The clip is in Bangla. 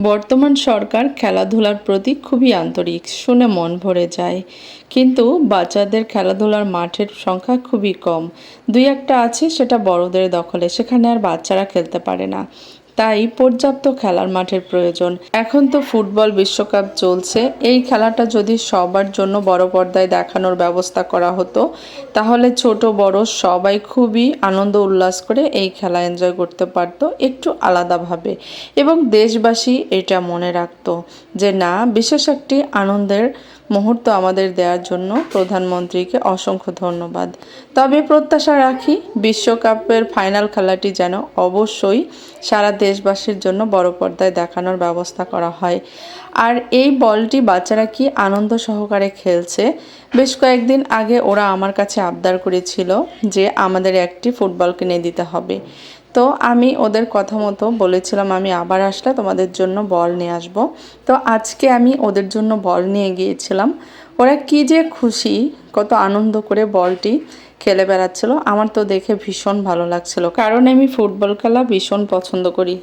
বর্তমান সরকার খেলাধুলার প্রতি খুবই আন্তরিক, শুনে মন ভরে যায়। কিন্তু বাচ্চাদের খেলাধুলার মাঠের সংখ্যা খুবই কম। দুই একটা আছে, সেটা বড়দের দখলে, সেখানে আর বাচ্চারা খেলতে পারে না। তাই পর্যাপ্ত খেলার মাঠের প্রয়োজন। এখন তো ফুটবল বিশ্বকাপ চলছে, এই খেলাটা যদি সবার জন্য বড় পর্দায় দেখানোর ব্যবস্থা করা হতো, তাহলে ছোট বড় সবাই খুবই আনন্দ উল্লাস করে এই খেলা এনজয় করতে পারতো একটু আলাদাভাবে, এবং দেশবাসী এটা মনে রাখতো যে না, বিশেষ একটি আনন্দের মুহূর্ত আমাদের দেওয়ার জন্য প্রধানমন্ত্রীকে অসংখ্য ধন্যবাদ। তবে প্রত্যাশা রাখি বিশ্বকাপের ফাইনাল খেলাটি যেন অবশ্যই সারা দেশবাসীর জন্য বড় পর্দায় দেখানোর ব্যবস্থা করা হয়। আর এই বলটি বাচ্চারা কি আনন্দ সহকারে খেলছে। বেশ কয়েকদিন আগে ওরা আমার কাছে আবদার করেছিল যে আমাদের একটি ফুটবল কিনে দিতে হবে। তো আমি ওদের কথা মতো বলেছিলাম আমি আবার আসলে তোমাদের জন্য বল নিয়ে আসব। তো আজকে আমি ওদের জন্য বল নিয়ে গিয়েছিলাম। ওরা কি যে খুশি, কত আনন্দ করে বলটি খেলে বেড়াচ্ছিল। আমার তো দেখে ভীষণ ভালো লাগছিল, কারণ আমি ফুটবল খেলা ভীষণ পছন্দ করি।